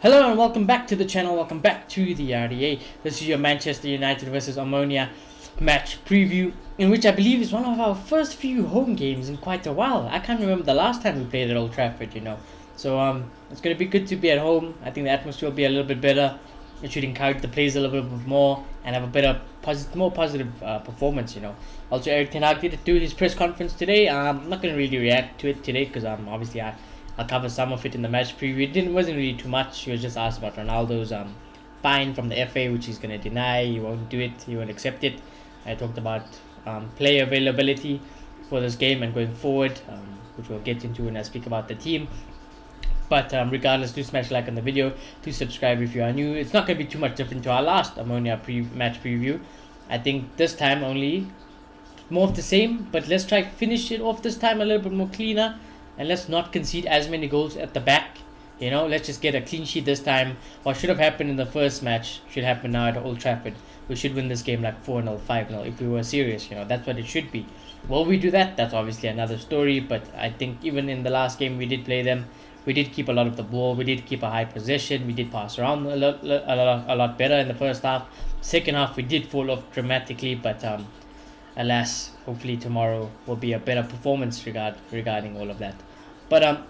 Hello and welcome back to the channel, welcome back to the RDA. This is your Manchester United versus Omonia match preview, in which I believe is one of our first few home games in quite a while. I can't remember the last time we played at Old Trafford. So it's going to be good to be at home. I think the atmosphere will be a little bit better. It should encourage the players a little bit more and have a better, more positive performance. Also, Eric Ten Hag did do his press conference today. I'm not going to really react to it today because obviously I'll cover some of it in the match preview. It wasn't really too much. He was just asked about Ronaldo's fine from the FA, which he's going to deny. He won't do it. He won't accept it. I talked about player availability for this game and going forward, which we'll get into when I speak about the team. But regardless, do smash like on the video. Do subscribe if you are new. It's not going to be too much different to our last Omonia match preview. I think this time only more of the same, but let's try finish it off this time a little bit more cleaner. And let's not concede as many goals at the back. Let's just get a clean sheet this time. What should have happened in the first match should happen now at Old Trafford. We should win this game like 4-0, 5-0 if we were serious. That's what it should be. Will we do that? That's obviously another story. But I think even in the last game we did play them, we did keep a lot of the ball. We did keep a high possession. We did pass around a lot better in the first half. Second half we did fall off dramatically, but alas, hopefully tomorrow will be a better performance regarding all of that. But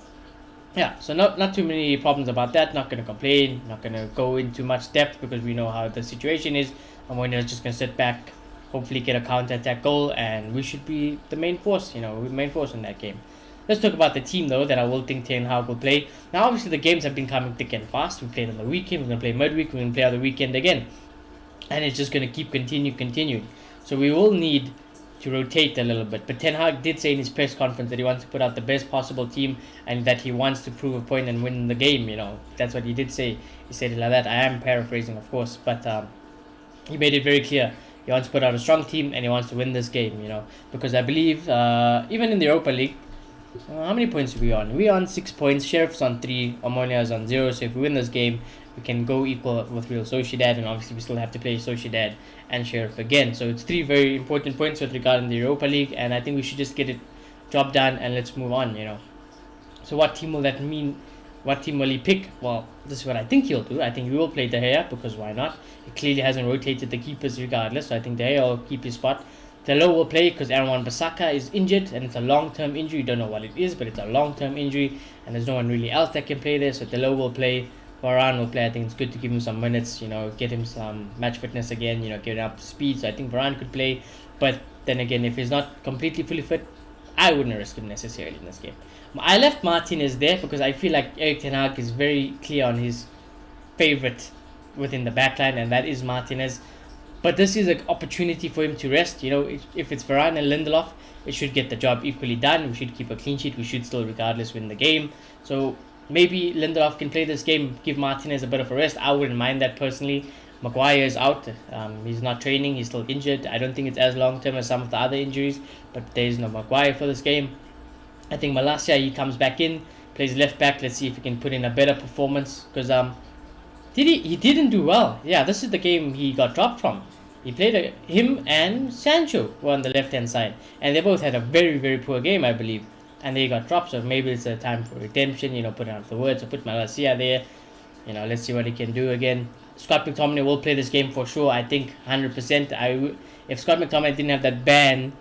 yeah, so not too many problems about that. Not going to complain, not going to go into much depth because we know how the situation is. And we're just going to sit back, hopefully get a counter-attack goal, and we should be the main force, main force in that game. Let's talk about the team though that I will think Ten Hag will play. Now obviously the games have been coming thick and fast. We played on the weekend, we're going to play midweek, we're going to play on the weekend again. And it's just going to keep continuing. So we will need to rotate a little bit. But Ten Hag did say in his press conference that he wants to put out the best possible team and that he wants to prove a point and win the game. That's what he did say. He said it like that. I am paraphrasing, of course, but he made it very clear. He wants to put out a strong team and he wants to win this game, because I believe even in the Europa League, how many points are we on? We're on 6 points. Sheriff's on 3. Omonia is on 0. So if we win this game, we can go equal with Real Sociedad, and obviously we still have to play Sociedad and Sheriff again. So it's 3 very important points with regard to the Europa League, and I think we should just get it job done and let's move on. So what team will that mean? What team will he pick? Well, this is what I think he'll do. I think we will play De Gea because why not? He clearly hasn't rotated the keepers regardless, so I think De Gea will keep his spot. Dalot will play because Aaron Wan-Bissaka is injured and it's a long-term injury. You don't know what it is, but it's a long-term injury and there's no one really else that can play there. So Dalot will play. Varane will play. I think it's good to give him some minutes, get him some match fitness again, get him up to speed. So I think Varane could play. But then again, if he's not completely fully fit, I wouldn't risk him necessarily in this game. I left Martinez there because I feel like Eric Ten Hag is very clear on his favourite within the backline, and that is Martinez. But this is an opportunity for him to rest. If it's Varane and Lindelof, it should get the job equally done. We should keep a clean sheet. We should still, regardless, win the game. So maybe Lindelof can play this game, give Martinez a bit of a rest. I wouldn't mind that personally. Maguire is out. He's not training. He's still injured. I don't think it's as long-term as some of the other injuries, but there is no Maguire for this game. I think Malacia, he comes back in, plays left back. Let's see if he can put in a better performance because he didn't do well. Yeah, this is the game he got dropped from. He played him and Sancho were on the left-hand side, and they both had a very, very poor game, I believe. And they got dropped, so maybe it's a time for redemption, put out the words, so put Malacia there. Let's see what he can do again. Scott McTominay will play this game for sure, I think 100%. If Scott McTominay didn't have that ban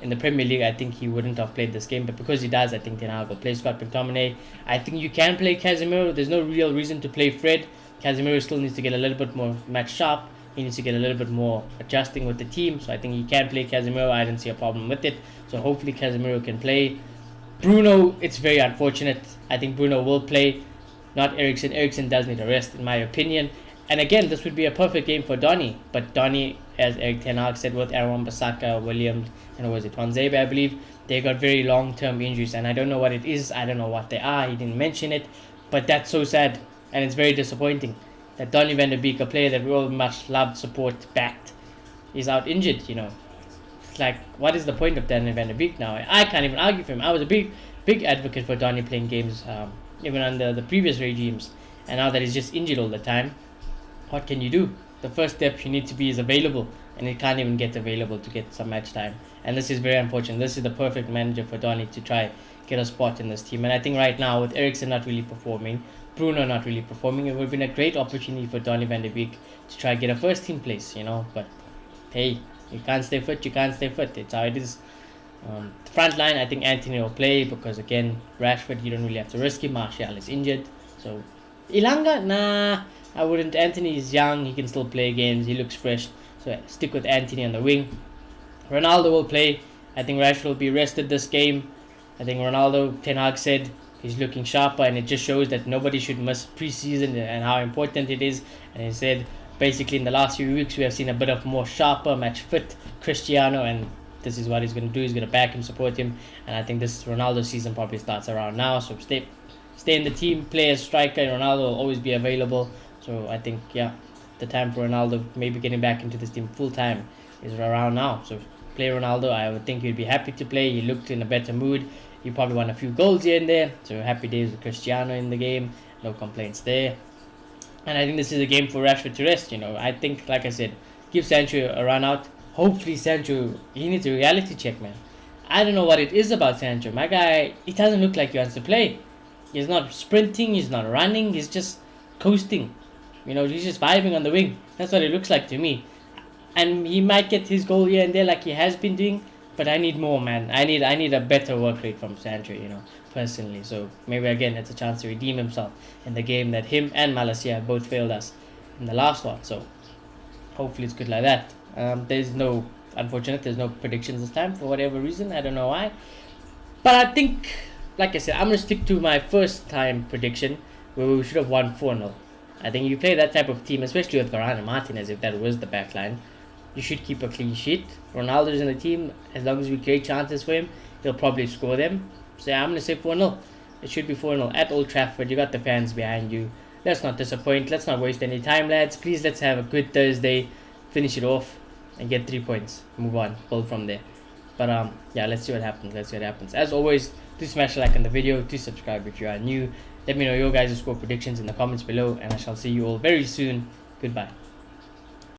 in the Premier League, I think he wouldn't have played this game. But because he does, I think Ten Hag will play Scott McTominay. I think you can play Casemiro. There's no real reason to play Fred. Casemiro still needs to get a little bit more match sharp. He needs to get a little bit more adjusting with the team. So I think he can play Casemiro. I don't see a problem with it. So hopefully Casemiro can play. Bruno, it's very unfortunate. I think Bruno will play, not Eriksen. Eriksen does need a rest, in my opinion. And again, this would be a perfect game for Donny. But Donny, as Eric Ten Hag said, with Aaron Wan-Bissaka, Williams, and was it Tuanzebe, I believe, they got very long-term injuries. And I don't know what it is. I don't know what they are. He didn't mention it. But that's so sad. And it's very disappointing that Donny van de Beek, a player that we all much loved, support, backed, is out injured, It's like, what is the point of Donny van de Beek now? I can't even argue for him. I was a big advocate for Donny playing games, even under the previous regimes. And now that he's just injured all the time, what can you do? The first step you need to be is available, and he can't even get available to get some match time. And this is very unfortunate. This is the perfect manager for Donny to try get a spot in this team. And I think right now, with Eriksen not really performing, Bruno not really performing. It would have been a great opportunity for Donny van de Beek to try get a first team place, but hey, you can't stay fit, it's how it is. The front line, I think Anthony will play because again, Rashford, you don't really have to risk him. Martial is injured, so Ilanga, nah, I wouldn't. Anthony is young, he can still play games, he looks fresh, so stick with Anthony on the wing. Ronaldo will play. I think Rashford will be rested this game. I think Ronaldo, Ten Hag said he's looking sharper, and it just shows that nobody should miss preseason and how important it is. And he said basically in the last few weeks we have seen a bit of more sharper, match fit Cristiano, and this is what he's going to do. He's going to back him, support him, and I think this Ronaldo season probably starts around now. So stay in the team, play as striker, and Ronaldo will always be available. So I think the time for Ronaldo maybe getting back into this team full time is around now. So play Ronaldo. I would think he'd be happy to play. He looked in a better mood. He probably won a few goals here and there. So happy days with Cristiano in the game. No complaints there. And I think this is a game for Rashford to rest. I think, like I said, give Sancho a run out. Hopefully Sancho, he needs a reality check, man. I don't know what it is about Sancho. My guy, he doesn't look like he wants to play. He's not sprinting. He's not running. He's just coasting. He's just vibing on the wing. That's what it looks like to me. And he might get his goal here and there like he has been doing, but I need more, man. I need a better work rate from Sancho, personally. So maybe again it's a chance to redeem himself in the game that him and Malaysia both failed us in the last one. So hopefully it's good like that. There's no predictions this time for whatever reason. I don't know why. But I think, like I said, I'm going to stick to my first time prediction where we should have won 4-0. I think you play that type of team, especially with Varane and Martinez, if that was the back line, you should keep a clean sheet. Ronaldo's in the team. As long as we create chances for him, he'll probably score them. So I'm going to say 4-0. It should be 4-0 at Old Trafford. You got the fans behind you. Let's not disappoint. Let's not waste any time, lads. Please, let's have a good Thursday. Finish it off and get 3 points. Move on. Build from there. But let's see what happens. As always, do smash a like on the video. Do subscribe if you are new. Let me know your guys' score predictions in the comments below. And I shall see you all very soon. Goodbye.